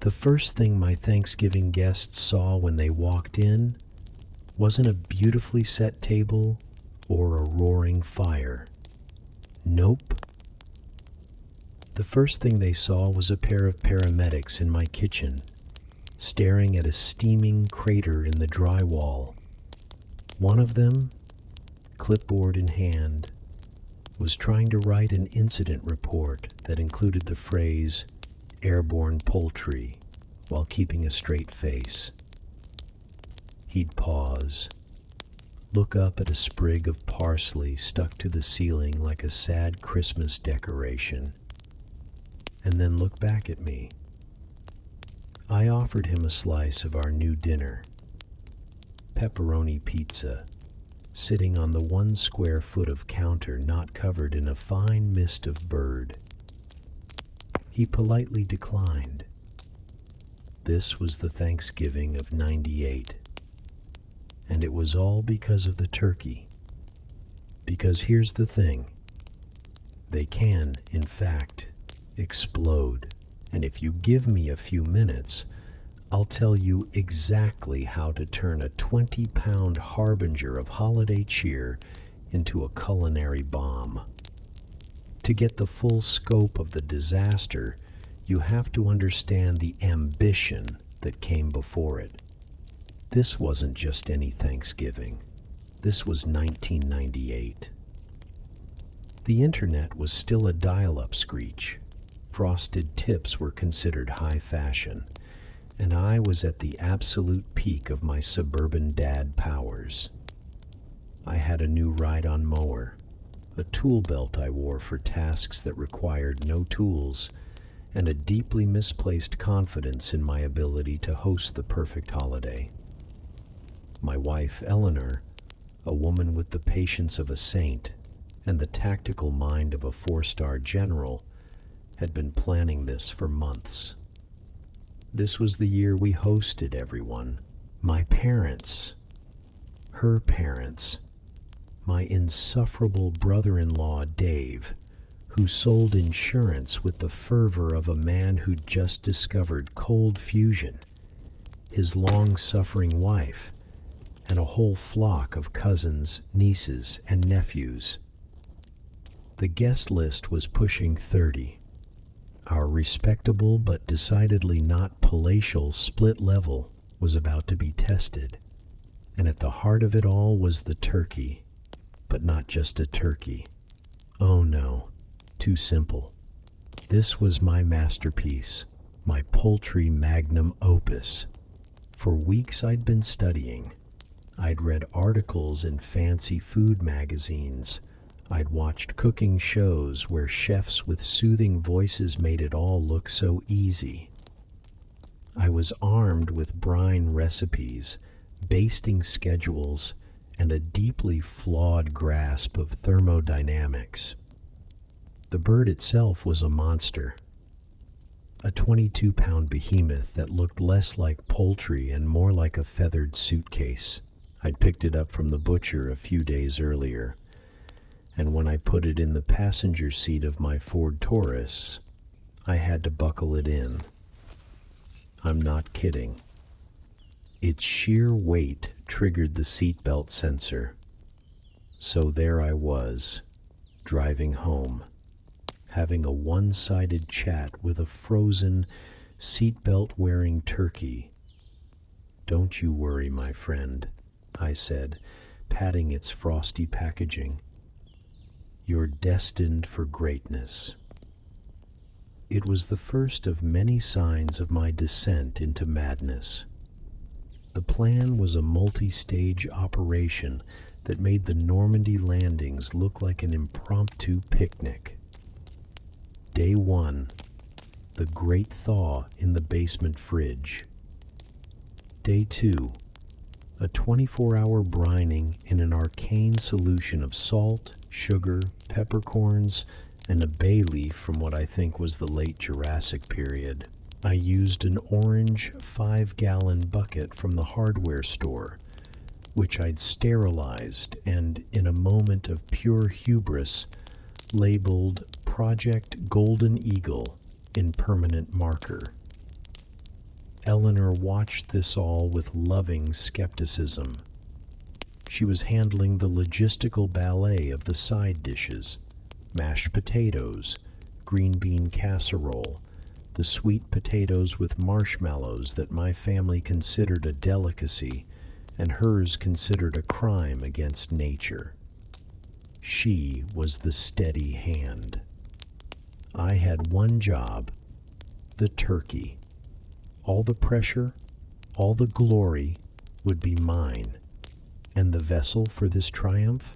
The first thing my Thanksgiving guests saw when they walked in wasn't a beautifully set table or a roaring fire. Nope. The first thing they saw was a pair of paramedics in my kitchen, staring at a steaming crater in the drywall. One of them, clipboard in hand, was trying to write an incident report that included the phrase airborne poultry while keeping a straight face. He'd pause, look up at a sprig of parsley stuck to the ceiling like a sad Christmas decoration, and then look back at me. I offered him a slice of our new dinner, pepperoni pizza, sitting on the 1 square foot of counter not covered in a fine mist of bird. He politely declined. This was the Thanksgiving of '98, and it was all because of the turkey. Because here's the thing, they can, in fact, explode. And if you give me a few minutes, I'll tell you exactly how to turn a 20-pound harbinger of holiday cheer into a culinary bomb. To get the full scope of the disaster, you have to understand the ambition that came before it. This wasn't just any Thanksgiving. This was 1998. The internet was still a dial-up screech. Frosted tips were considered high fashion, and I was at the absolute peak of my suburban dad powers. I had a new ride-on mower, a tool belt I wore for tasks that required no tools, and a deeply misplaced confidence in my ability to host the perfect holiday. My wife, Eleanor, a woman with the patience of a saint and the tactical mind of a 4-star general, had been planning this for months. This was the year we hosted everyone. My parents, her parents, my insufferable brother-in-law, Dave, who sold insurance with the fervor of a man who'd just discovered cold fusion, his long-suffering wife, and a whole flock of cousins, nieces, and nephews. The guest list was pushing 30. Our respectable but decidedly not palatial split level was about to be tested, and at the heart of it all was the turkey, but not just a turkey. Oh no, too simple. This was my masterpiece, my poultry magnum opus. For weeks I'd been studying. I'd read articles in fancy food magazines. I'd watched cooking shows where chefs with soothing voices made it all look so easy. I was armed with brine recipes, basting schedules, and a deeply flawed grasp of thermodynamics. The bird itself was a monster, a 22-pound behemoth that looked less like poultry and more like a feathered suitcase. I'd picked it up from the butcher a few days earlier, and when I put it in the passenger seat of my Ford Taurus, I had to buckle it in. I'm not kidding. Its sheer weight triggered the seatbelt sensor. So there I was, driving home, having a one-sided chat with a frozen, seatbelt-wearing turkey. "Don't you worry, my friend," I said, patting its frosty packaging. "You're destined for greatness." It was the first of many signs of my descent into madness. The plan was a multi-stage operation that made the Normandy landings look like an impromptu picnic. Day 1, the great thaw in the basement fridge. Day 2, a 24-hour brining in an arcane solution of salt, sugar, peppercorns, and a bay leaf from what I think was the late Jurassic period. I used an orange 5-gallon bucket from the hardware store, which I'd sterilized and, in a moment of pure hubris, labeled Project Golden Eagle in permanent marker. Eleanor watched this all with loving skepticism. She was handling the logistical ballet of the side dishes: mashed potatoes, green bean casserole, the sweet potatoes with marshmallows that my family considered a delicacy and hers considered a crime against nature. She was the steady hand. I had one job: the turkey. All the pressure, all the glory would be mine. And the vessel for this triumph?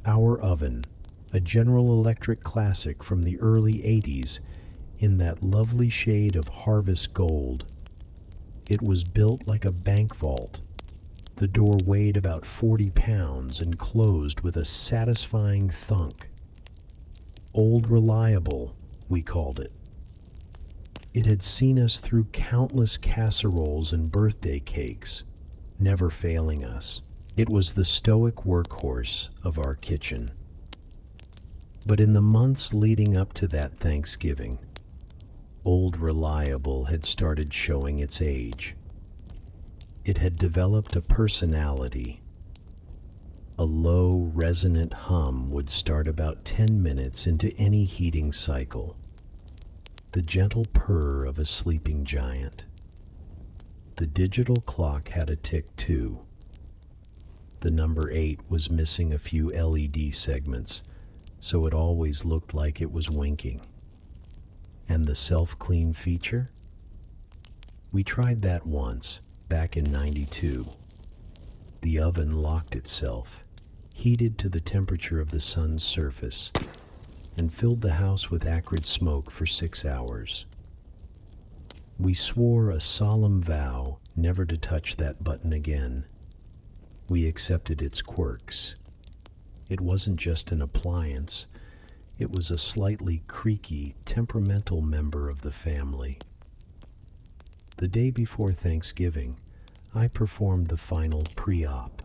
Our oven, a General Electric classic from the early 80s, in that lovely shade of harvest gold. It was built like a bank vault. The door weighed about 40 pounds and closed with a satisfying thunk. Old Reliable, we called it. It had seen us through countless casseroles and birthday cakes, never failing us. It was the stoic workhorse of our kitchen. But in the months leading up to that Thanksgiving, Old Reliable had started showing its age. It had developed a personality. A low, resonant hum would start about 10 minutes into any heating cycle. The gentle purr of a sleeping giant. The digital clock had a tick too. The number 8 was missing a few LED segments, so it always looked like it was winking. And the self-clean feature? We tried that once, back in '92. The oven locked itself, heated to the temperature of the sun's surface, and filled the house with acrid smoke for 6 hours. We swore a solemn vow never to touch that button again. We accepted its quirks. It wasn't just an appliance. It was a slightly creaky, temperamental member of the family. The day before Thanksgiving, I performed the final pre-op.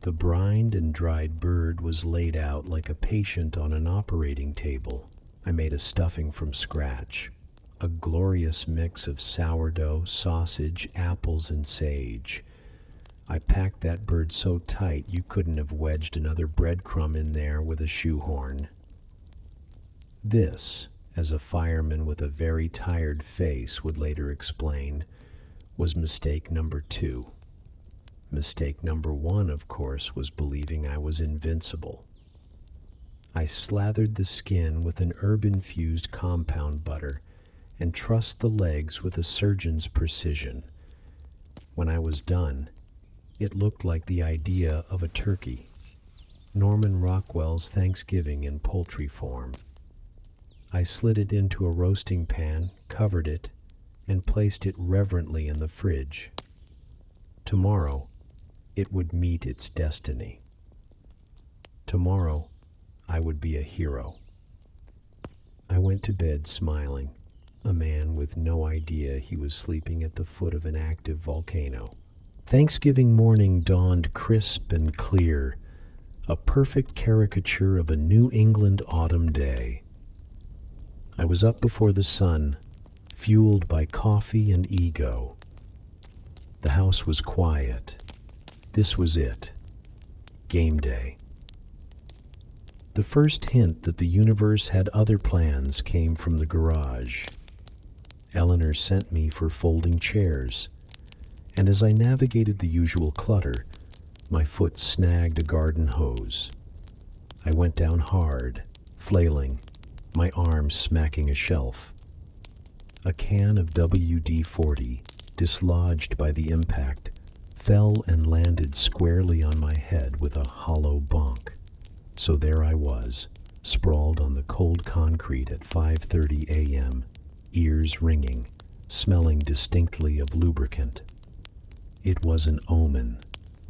The brined and dried bird was laid out like a patient on an operating table. I made a stuffing from scratch, a glorious mix of sourdough, sausage, apples, and sage. I packed that bird so tight you couldn't have wedged another breadcrumb in there with a shoehorn. This, as a fireman with a very tired face would later explain, was mistake number 2. Mistake number 1, of course, was believing I was invincible. I slathered the skin with an herb-infused compound butter and trussed the legs with a surgeon's precision. When I was done, it looked like the idea of a turkey. Norman Rockwell's Thanksgiving in poultry form. I slid it into a roasting pan, covered it, and placed it reverently in the fridge. Tomorrow, it would meet its destiny. Tomorrow, I would be a hero. I went to bed smiling, a man with no idea he was sleeping at the foot of an active volcano. Thanksgiving morning dawned crisp and clear, a perfect caricature of a New England autumn day. I was up before the sun, fueled by coffee and ego. The house was quiet. This was it. Game day. The first hint that the universe had other plans came from the garage. Eleanor sent me for folding chairs, and as I navigated the usual clutter, my foot snagged a garden hose. I went down hard, flailing, my arm smacking a shelf. A can of WD-40, dislodged by the impact, fell and landed squarely on my head with a hollow bonk. So there I was, sprawled on the cold concrete at 5:30 a.m., ears ringing, smelling distinctly of lubricant. It was an omen,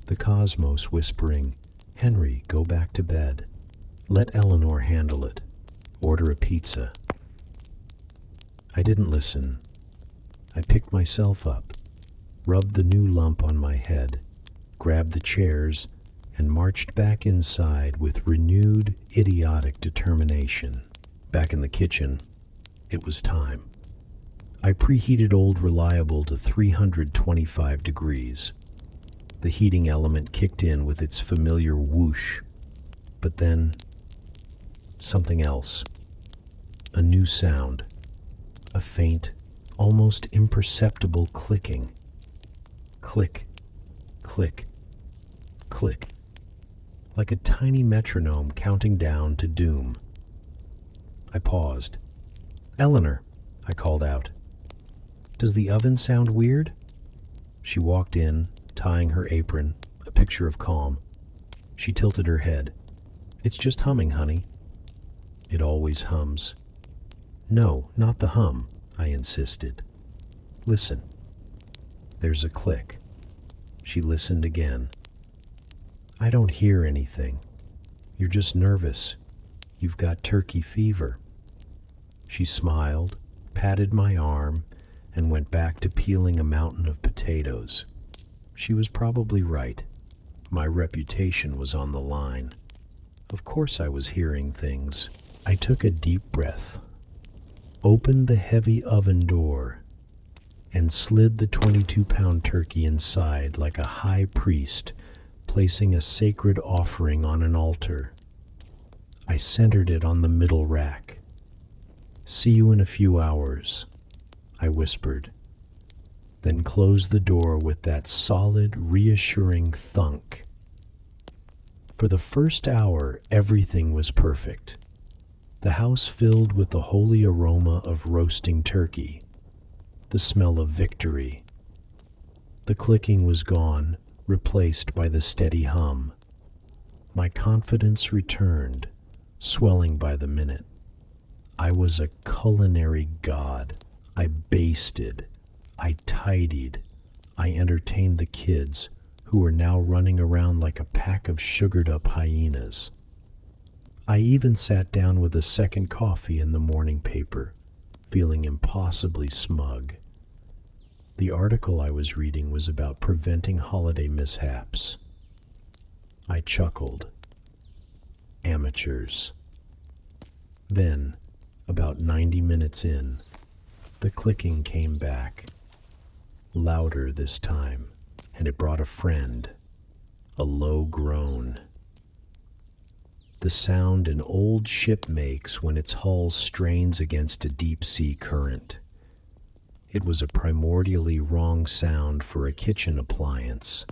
the cosmos whispering, "Henry, go back to bed. Let Eleanor handle it. Order a pizza." I didn't listen. I picked myself up, rubbed the new lump on my head, grabbed the chairs, and marched back inside with renewed, idiotic determination. Back in the kitchen, it was time. I preheated Old Reliable to 325 degrees. The heating element kicked in with its familiar whoosh, but then something else. A new sound. A faint, almost imperceptible clicking. Click, click, click. Like a tiny metronome counting down to doom. I paused. "Eleanor," I called out. "Does the oven sound weird?" She walked in, tying her apron, a picture of calm. She tilted her head. "It's just humming, honey." "It always hums." "No, not the hum," I insisted. "Listen." There's a click. She listened again. "I don't hear anything. You're just nervous. You've got turkey fever." She smiled, patted my arm, and went back to peeling a mountain of potatoes. She was probably right. My reputation was on the line. Of course I was hearing things. I took a deep breath, opened the heavy oven door, and slid the 22-pound turkey inside like a high priest placing a sacred offering on an altar. I centered it on the middle rack. "See you in a few hours," I whispered, then closed the door with that solid, reassuring thunk. For the first hour, everything was perfect. The house filled with the holy aroma of roasting turkey, the smell of victory. The clicking was gone, replaced by the steady hum. My confidence returned, swelling by the minute. I was a culinary god. I basted, I tidied, I entertained the kids, who were now running around like a pack of sugared-up hyenas. I even sat down with a second coffee in the morning paper, feeling impossibly smug. The article I was reading was about preventing holiday mishaps. I chuckled. Amateurs. Then, about 90 minutes in, the clicking came back, louder this time, and it brought a friend, a low groan. The sound an old ship makes when its hull strains against a deep-sea current. It was a primordially wrong sound for a kitchen appliance.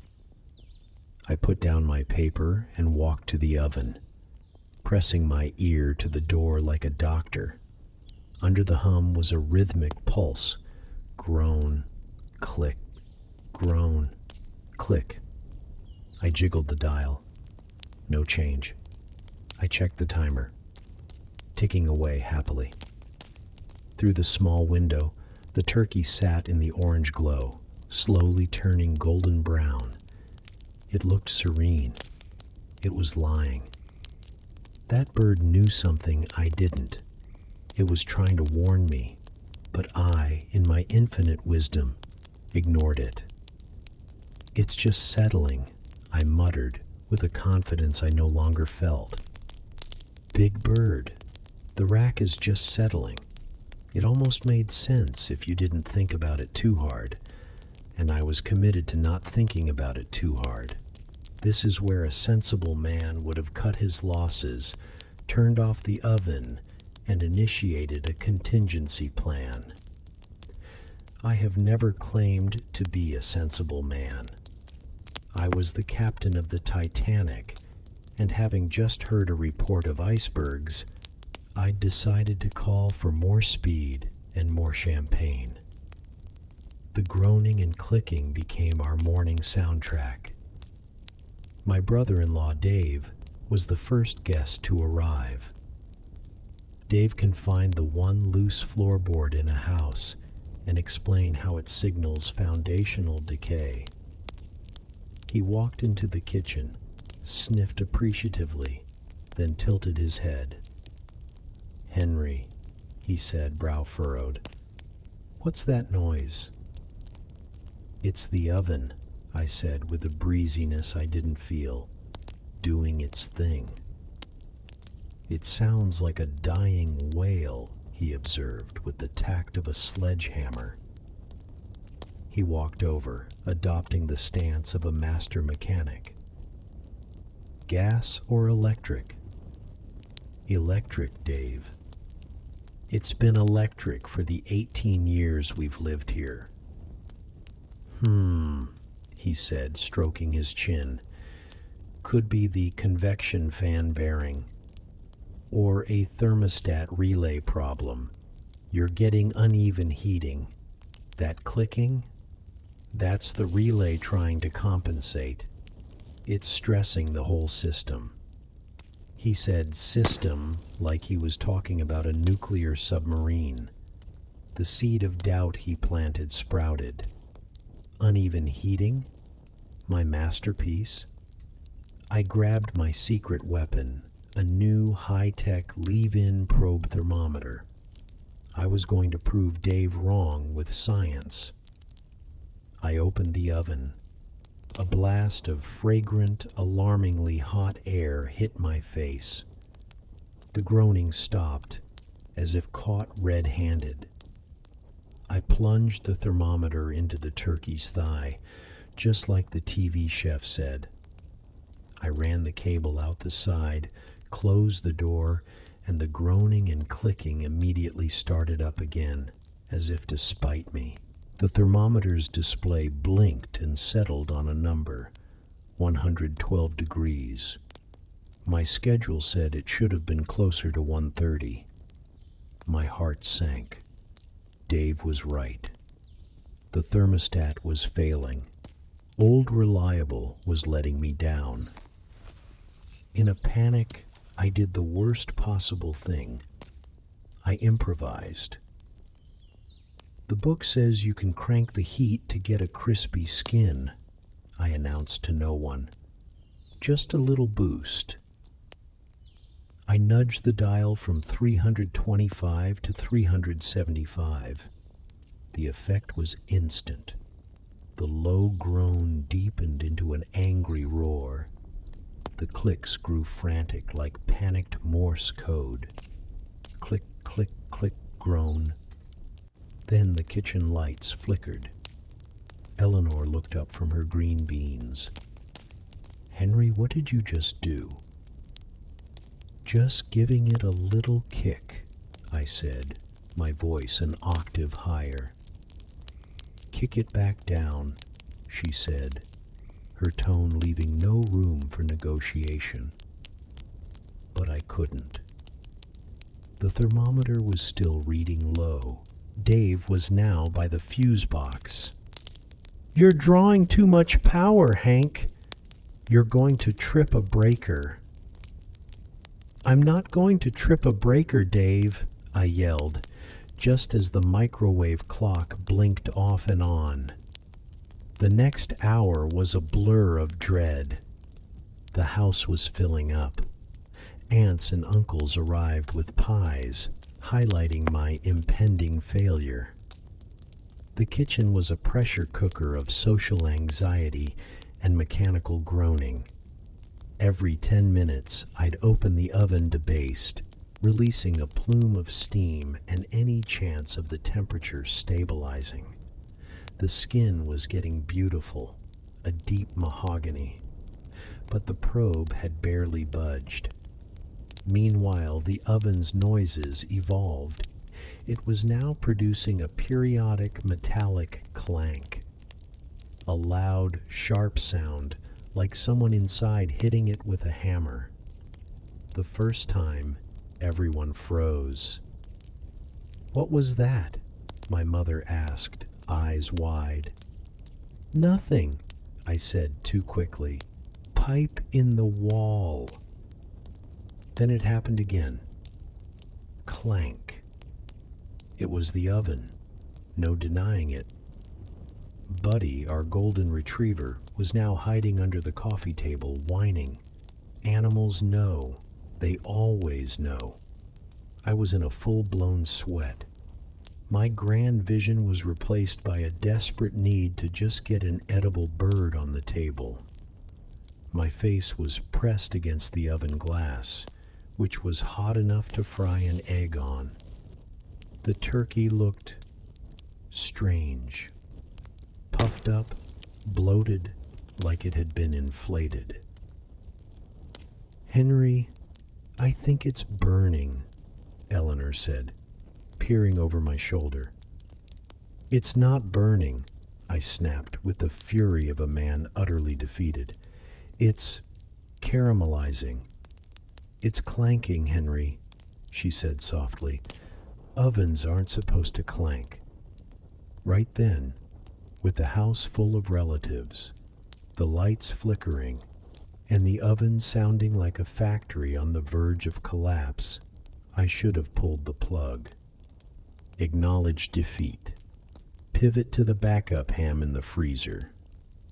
I put down my paper and walked to the oven, pressing my ear to the door like a doctor. Under the hum was a rhythmic pulse. Groan, click, groan, click. I jiggled the dial. No change. I checked the timer, ticking away happily. Through the small window, the turkey sat in the orange glow, slowly turning golden brown. It looked serene. It was lying. That bird knew something I didn't. It was trying to warn me, but I, in my infinite wisdom, ignored it. "It's just settling," I muttered with a confidence I no longer felt. "Big bird, the rack is just settling." It almost made sense if you didn't think about it too hard, and I was committed to not thinking about it too hard. This is where a sensible man would have cut his losses, turned off the oven, and initiated a contingency plan. I have never claimed to be a sensible man. I was the captain of the Titanic, and having just heard a report of icebergs, I decided to call for more speed and more champagne. The groaning and clicking became our morning soundtrack. My brother-in-law, Dave, was the first guest to arrive. Dave can find the one loose floorboard in a house and explain how it signals foundational decay. He walked into the kitchen, sniffed appreciatively, then tilted his head. "Henry," he said, brow furrowed, "what's that noise?" "It's the oven," I said with a breeziness I didn't feel, "doing its thing." "It sounds like a dying whale," he observed with the tact of a sledgehammer. He walked over, adopting the stance of a master mechanic. Gas or electric? Electric, Dave. It's been electric for the 18 years we've lived here. He said, stroking his chin. Could be the convection fan bearing, or a thermostat relay problem. You're getting uneven heating. That clicking? That's the relay trying to compensate. It's stressing the whole system. He said system like he was talking about a nuclear submarine. The seed of doubt he planted sprouted. Uneven heating? My masterpiece? I grabbed my secret weapon, a new high-tech leave-in probe thermometer. I was going to prove Dave wrong with science. I opened the oven. A blast of fragrant, alarmingly hot air hit my face. The groaning stopped, as if caught red-handed. I plunged the thermometer into the turkey's thigh, just like the TV chef said. I ran the cable out the side, closed the door, and the groaning and clicking immediately started up again, as if to spite me. The thermometer's display blinked and settled on a number, 112 degrees. My schedule said it should have been closer to 130. My heart sank. Dave was right. The thermostat was failing. Old Reliable was letting me down. In a panic, I did the worst possible thing. I improvised. The book says you can crank the heat to get a crispy skin, I announced to no one. Just a little boost. I nudged the dial from 325 to 375. The effect was instant. The low groan deepened into an angry roar. The clicks grew frantic like panicked Morse code. Click, click, click, groan. Then the kitchen lights flickered. Eleanor looked up from her green beans. Henry, what did you just do? Just giving it a little kick, I said, my voice an octave higher. Kick it back down, she said, her tone leaving no room for negotiation. But I couldn't. The thermometer was still reading low. Dave was now by the fuse box. You're drawing too much power, Hank. You're going to trip a breaker. I'm not going to trip a breaker, Dave, I yelled, just as the microwave clock blinked off and on. The next hour was a blur of dread. The house was filling up. Aunts and uncles arrived with pies, highlighting my impending failure. The kitchen was a pressure cooker of social anxiety and mechanical groaning. Every 10 minutes, I'd open the oven to baste, releasing a plume of steam and any chance of the temperature stabilizing. The skin was getting beautiful, a deep mahogany, but the probe had barely budged. Meanwhile, the oven's noises evolved. It was now producing a periodic metallic clank, a loud, sharp sound like someone inside hitting it with a hammer. The first time, everyone froze. What was that? My mother asked, eyes wide. Nothing, I said too quickly. Pipe in the wall. Then it happened again. Clank. It was the oven. No denying it. Buddy, our golden retriever, was now hiding under the coffee table, whining. Animals know. They always know. I was in a full-blown sweat. My grand vision was replaced by a desperate need to just get an edible bird on the table. My face was pressed against the oven glass, which was hot enough to fry an egg on. The turkey looked strange, puffed up, bloated, like it had been inflated. "Henry, I think it's burning," Eleanor said, peering over my shoulder. "It's not burning," I snapped with the fury of a man utterly defeated. "It's caramelizing. It's clanking, Henry," she said softly. "Ovens aren't supposed to clank." Right then, with the house full of relatives, the lights flickering, and the oven sounding like a factory on the verge of collapse, I should have pulled the plug. Acknowledge defeat. Pivot to the backup ham in the freezer.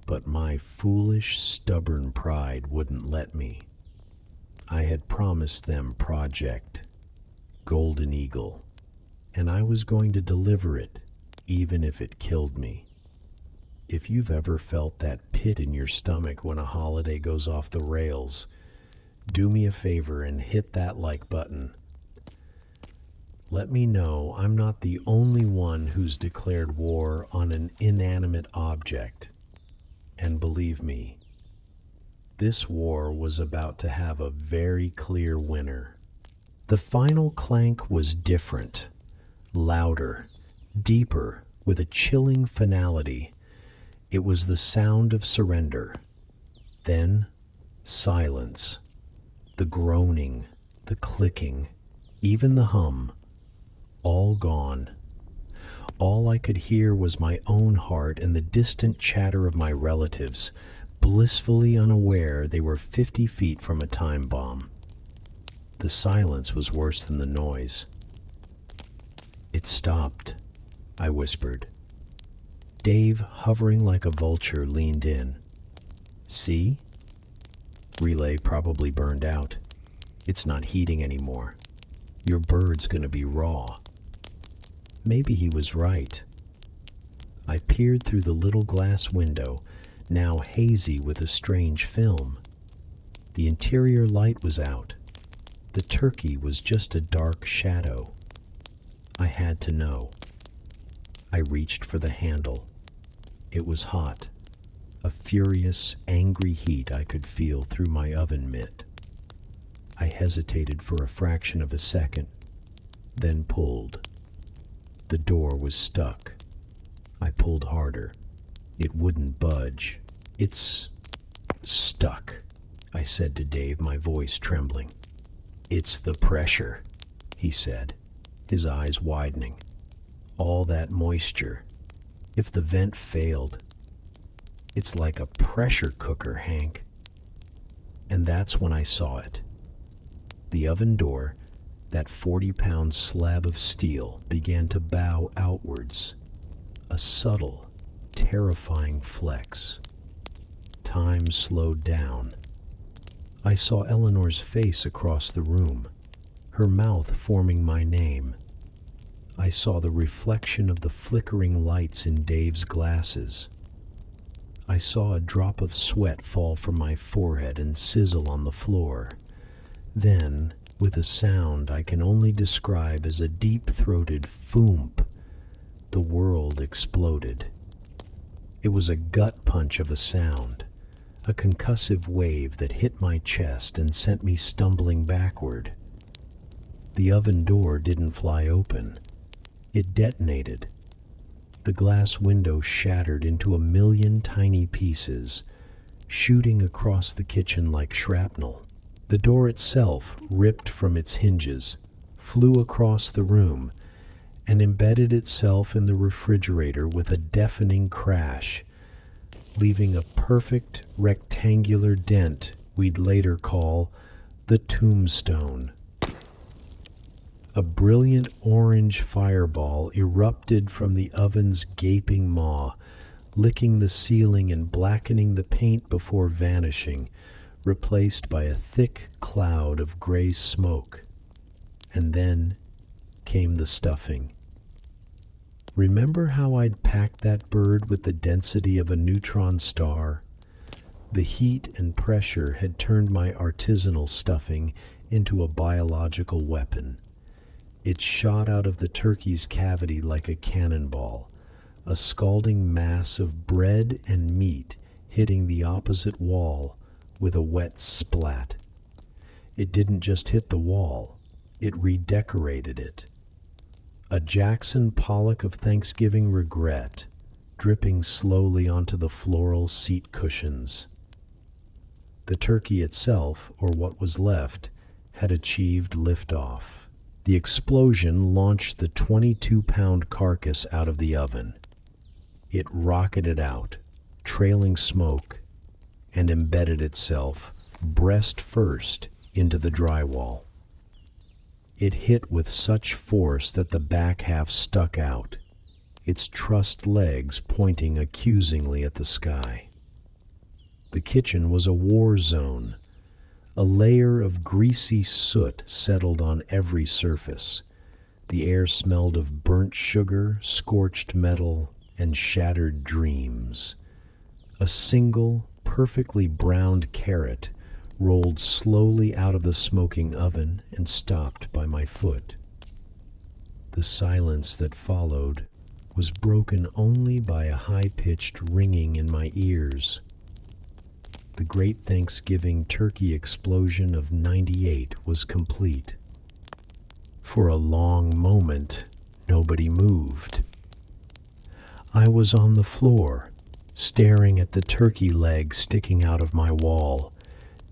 But my foolish, stubborn pride wouldn't let me. I had promised them Project Golden Eagle, and I was going to deliver it, even if it killed me. If you've ever felt that pit in your stomach when a holiday goes off the rails, do me a favor and hit that like button. Let me know I'm not the only one who's declared war on an inanimate object. And believe me, this war was about to have a very clear winner. The final clank was different, louder, deeper, with a chilling finality. It was the sound of surrender. Then, silence. The groaning, the clicking, even the hum, all gone. All I could hear was my own heart and the distant chatter of my relatives, blissfully unaware they were 50 feet from a time bomb. The silence was worse than the noise. "It stopped," I whispered. Dave, hovering like a vulture, leaned in. "See? Relay probably burned out. It's not heating anymore. Your bird's gonna be raw." Maybe he was right. I peered through the little glass window, now hazy with a strange film. The interior light was out. The turkey was just a dark shadow. I had to know. I reached for the handle. It was hot, a furious, angry heat I could feel through my oven mitt. I hesitated for a fraction of a second, then pulled. The door was stuck. I pulled harder. It wouldn't budge. "It's stuck," I said to Dave, my voice trembling. "It's the pressure," he said, his eyes widening. "All that moisture. If the vent failed, it's like a pressure cooker, Hank." And that's when I saw it. The oven door, that 40-pound slab of steel, began to bow outwards. A subtle, terrifying flex. Time slowed down. I saw Eleanor's face across the room, her mouth forming my name. I saw the reflection of the flickering lights in Dave's glasses. I saw a drop of sweat fall from my forehead and sizzle on the floor. Then, with a sound I can only describe as a deep-throated foomp, the world exploded. It was a gut punch of a sound, a concussive wave that hit my chest and sent me stumbling backward. The oven door didn't fly open. It detonated. The glass window shattered into a million tiny pieces, shooting across the kitchen like shrapnel. The door itself ripped from its hinges, flew across the room, and embedded itself in the refrigerator with a deafening crash, leaving a perfect rectangular dent we'd later call the tombstone. A brilliant orange fireball erupted from the oven's gaping maw, licking the ceiling and blackening the paint before vanishing, replaced by a thick cloud of gray smoke. And then came the stuffing. Remember how I'd packed that bird with the density of a neutron star? The heat and pressure had turned my artisanal stuffing into a biological weapon. It shot out of the turkey's cavity like a cannonball, a scalding mass of bread and meat hitting the opposite wall with a wet splat. It didn't just hit the wall, it redecorated it. A Jackson Pollock of Thanksgiving regret, dripping slowly onto the floral seat cushions. The turkey itself, or what was left, had achieved liftoff. The explosion launched the 22-pound carcass out of the oven. It rocketed out, trailing smoke, and embedded itself, breast first, into the drywall. It hit with such force that the back half stuck out, its trussed legs pointing accusingly at the sky. The kitchen was a war zone. A layer of greasy soot settled on every surface. The air smelled of burnt sugar, scorched metal, and shattered dreams. A single, perfectly browned carrot rolled slowly out of the smoking oven and stopped by my foot. The silence that followed was broken only by a high-pitched ringing in my ears. The great Thanksgiving turkey explosion of '98 was complete. For a long moment, nobody moved. I was on the floor, staring at the turkey leg sticking out of my wall.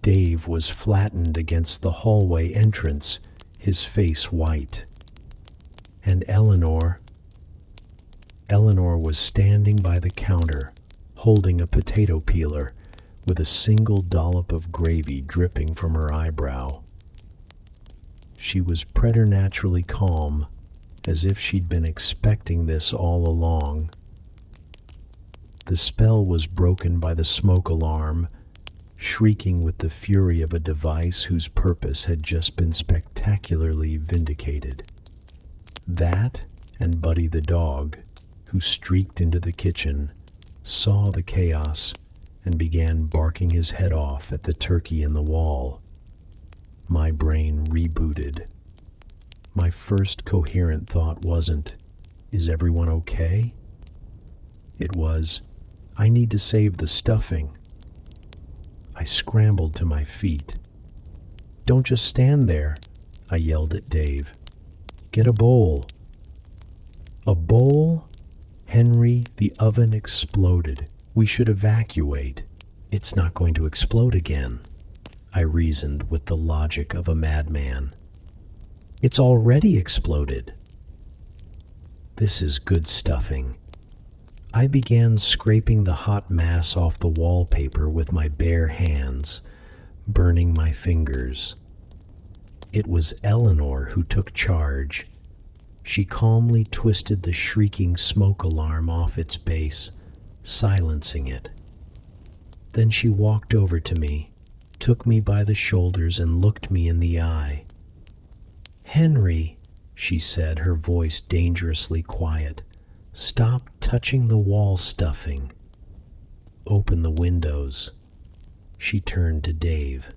Dave was flattened against the hallway entrance, his face white. And Eleanor was standing by the counter, holding a potato peeler, with a single dollop of gravy dripping from her eyebrow. She was preternaturally calm, as if she'd been expecting this all along. The spell was broken by the smoke alarm, shrieking with the fury of a device whose purpose had just been spectacularly vindicated. That and Buddy the dog, who streaked into the kitchen, saw the chaos and began barking his head off at the turkey in the wall. My brain rebooted. My first coherent thought wasn't, "Is everyone okay?" It was, "I need to save the stuffing." I scrambled to my feet. "Don't just stand there," I yelled at Dave. "Get a bowl." "A bowl?" "Henry, the oven exploded. We should evacuate." "It's not going to explode again," I reasoned with the logic of a madman. "It's already exploded." This is good stuffing. I began scraping the hot mass off the wallpaper with my bare hands, burning my fingers. It was Eleanor who took charge. She calmly twisted the shrieking smoke alarm off its base, silencing it. Then she walked over to me, took me by the shoulders, and looked me in the eye. "Henry," she said, her voice dangerously quiet, "stop touching the wall stuffing. Open the windows." She turned to Dave.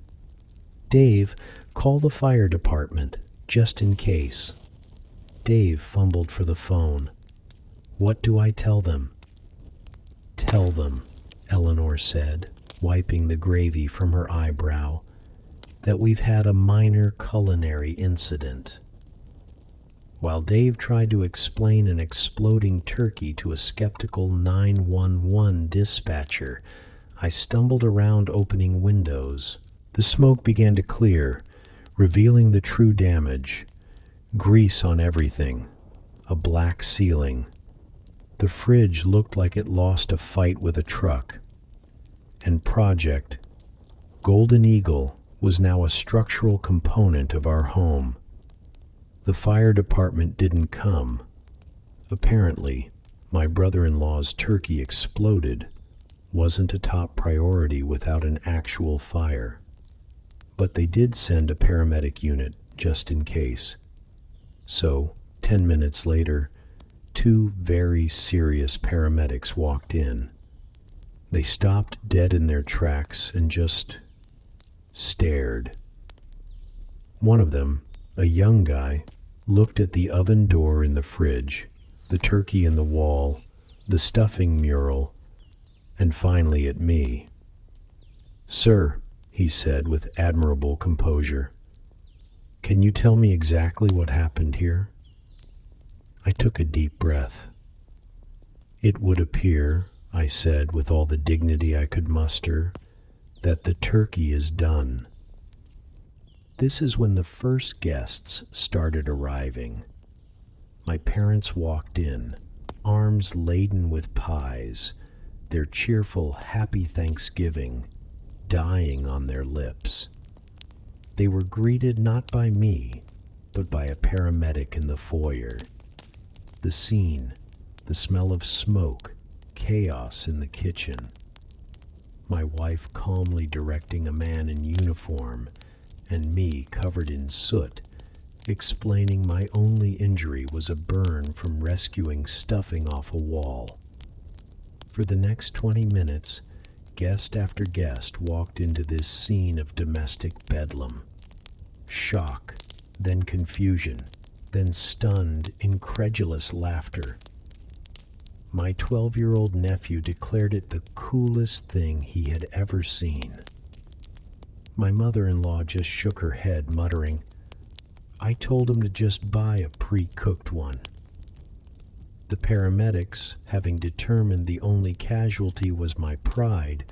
"Dave, call the fire department, just in case." Dave fumbled for the phone. "What do I tell them?" "Tell them," Eleanor said, wiping the gravy from her eyebrow, "that we've had a minor culinary incident." While Dave tried to explain an exploding turkey to a skeptical 911 dispatcher, I stumbled around opening windows. The smoke began to clear, revealing the true damage. Grease on everything, a black ceiling. The fridge looked like it lost a fight with a truck. And Project Golden Eagle was now a structural component of our home. The fire department didn't come. Apparently, my brother-in-law's turkey exploded wasn't a top priority without an actual fire. But they did send a paramedic unit just in case. So, 10 minutes later, 2 very serious paramedics walked in. They stopped dead in their tracks and just stared. One of them, a young guy, looked at the oven door in the fridge, the turkey in the wall, the stuffing mural, and finally at me. "Sir," he said with admirable composure, "can you tell me exactly what happened here?" I took a deep breath. "It would appear," I said with all the dignity I could muster, "that the turkey is done." This is when the first guests started arriving. My parents walked in, arms laden with pies, their cheerful, happy Thanksgiving dying on their lips. They were greeted not by me, but by a paramedic in the foyer. The scene, the smell of smoke, chaos in the kitchen. My wife calmly directing a man in uniform, and me covered in soot, explaining my only injury was a burn from rescuing stuffing off a wall. For the next 20 minutes, guest after guest walked into this scene of domestic bedlam. Shock, then confusion, then stunned, incredulous laughter. My 12-year-old nephew declared it the coolest thing he had ever seen. My mother-in-law just shook her head, muttering, "I told him to just buy a pre-cooked one." The paramedics, having determined the only casualty was my pride,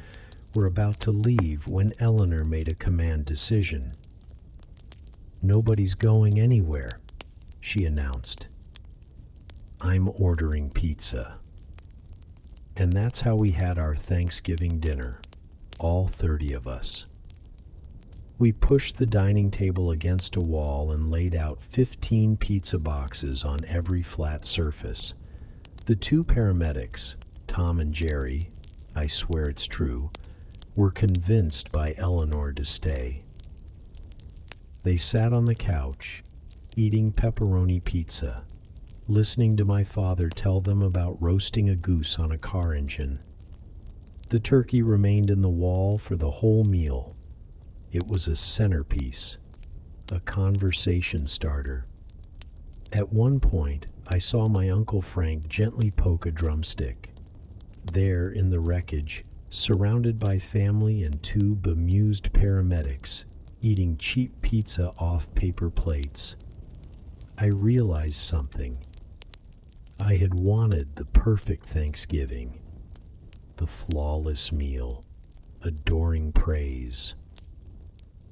were about to leave when Eleanor made a command decision. "Nobody's going anywhere," she announced. "I'm ordering pizza." And that's how we had our Thanksgiving dinner, all 30 of us. We pushed the dining table against a wall and laid out 15 pizza boxes on every flat surface. The two paramedics, Tom and Jerry, I swear it's true, were convinced by Eleanor to stay. They sat on the couch, eating pepperoni pizza, listening to my father tell them about roasting a goose on a car engine. The turkey remained in the wall for the whole meal. It was a centerpiece, a conversation starter. At one point, I saw my Uncle Frank gently poke a drumstick. There, in the wreckage, surrounded by family and two bemused paramedics, eating cheap pizza off paper plates, I realized something. I had wanted the perfect Thanksgiving, the flawless meal, adoring praise.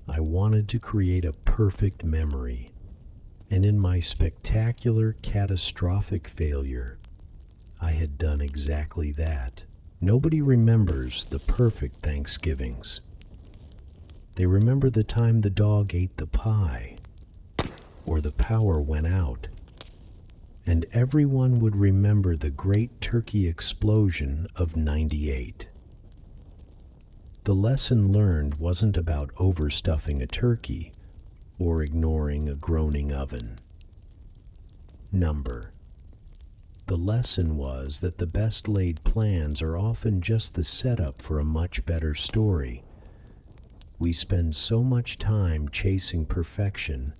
I wanted to create a perfect memory, and in my spectacular, catastrophic failure, I had done exactly that. Nobody remembers the perfect Thanksgivings. They remember the time the dog ate the pie, or the power went out, and everyone would remember the great turkey explosion of '98. The lesson learned wasn't about overstuffing a turkey or ignoring a groaning oven. Number. The lesson was that the best laid plans are often just the setup for a much better story. We spend so much time chasing perfection,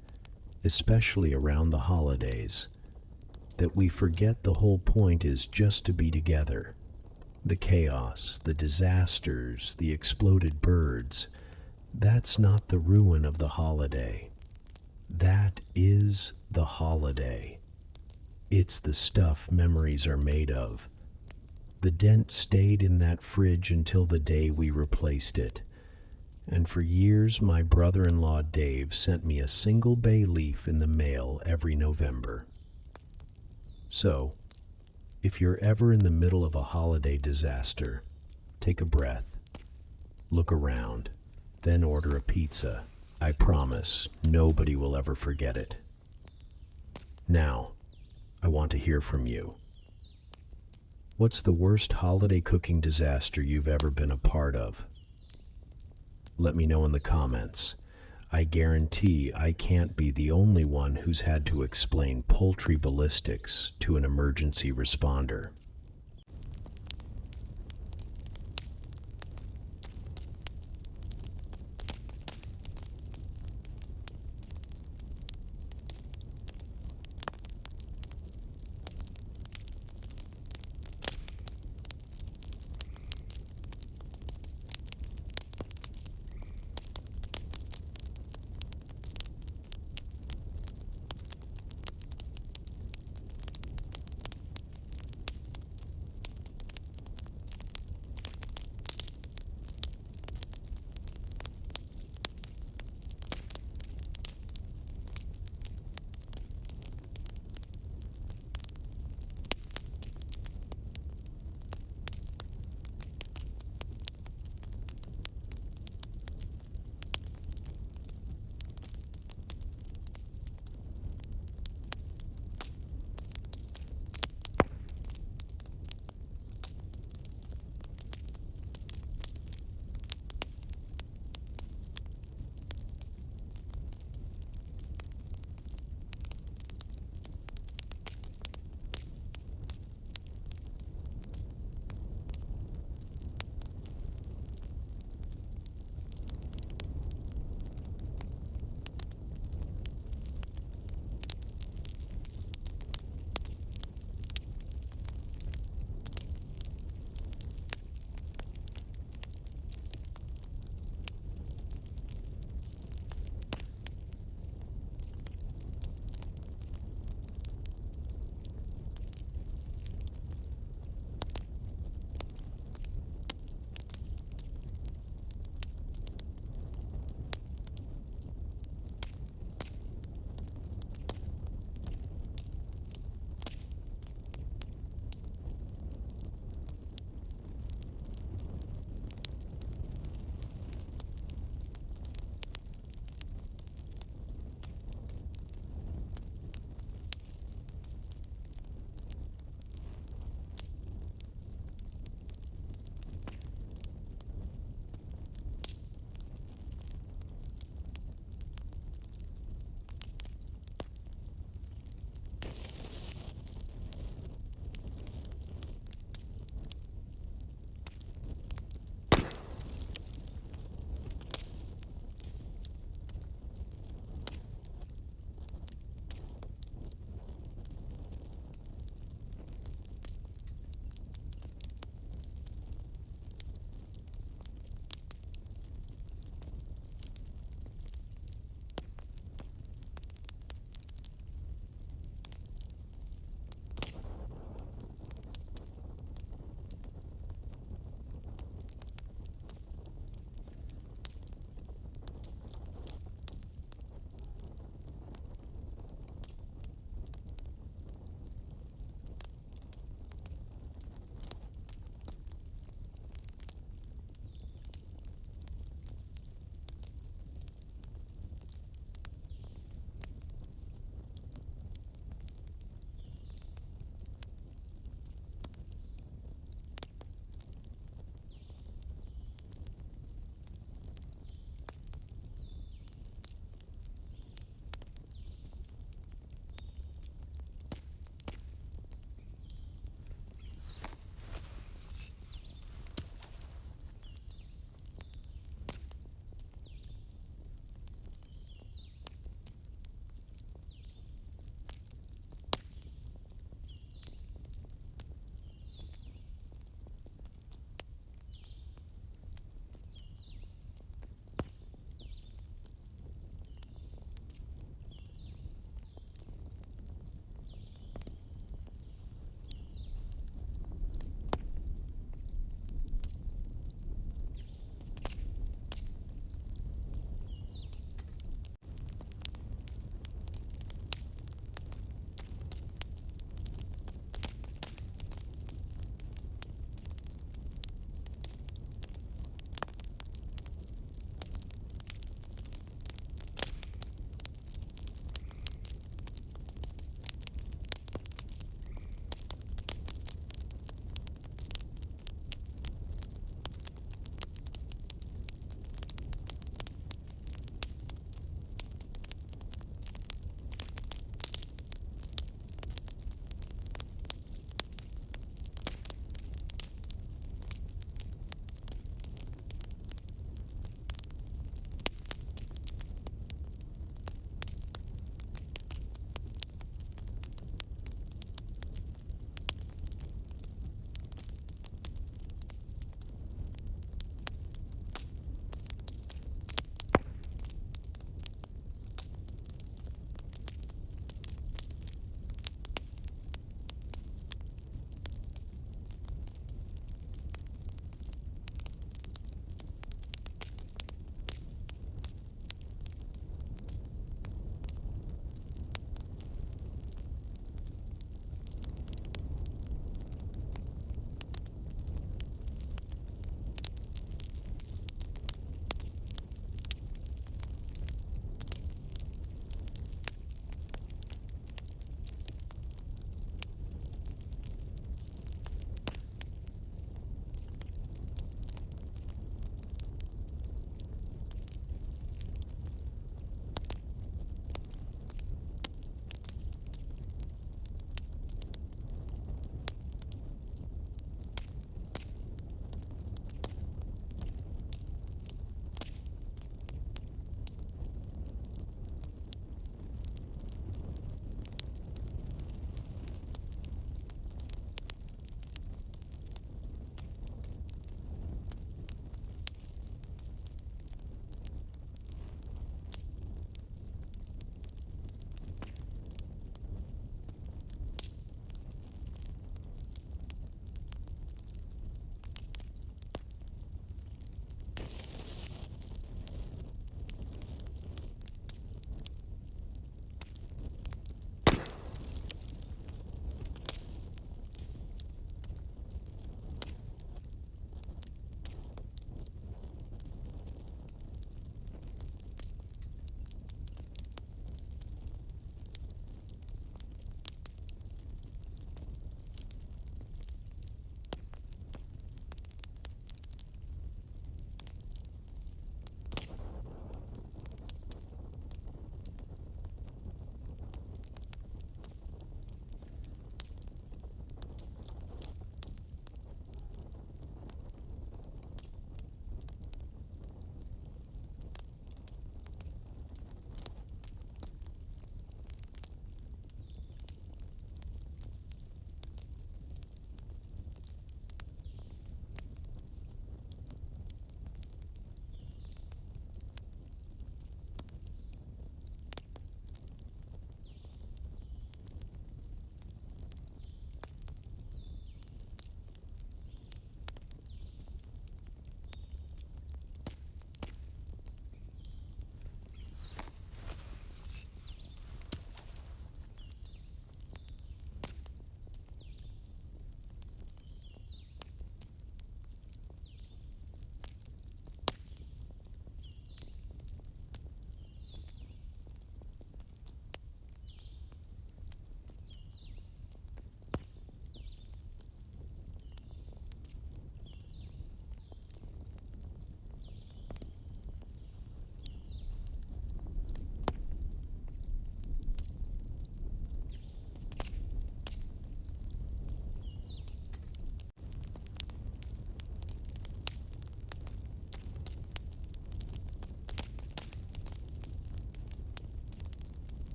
especially around the holidays, that we forget the whole point is just to be together. The chaos, the disasters, the exploded birds, that's not the ruin of the holiday. That is the holiday. It's the stuff memories are made of. The dent stayed in that fridge until the day we replaced it. And for years my brother-in-law Dave sent me a single bay leaf in the mail every November. So, if you're ever in the middle of a holiday disaster, take a breath, look around, then order a pizza. I promise nobody will ever forget it. Now, I want to hear from you. What's the worst holiday cooking disaster you've ever been a part of? Let me know in the comments. I guarantee I can't be the only one who's had to explain poultry ballistics to an emergency responder.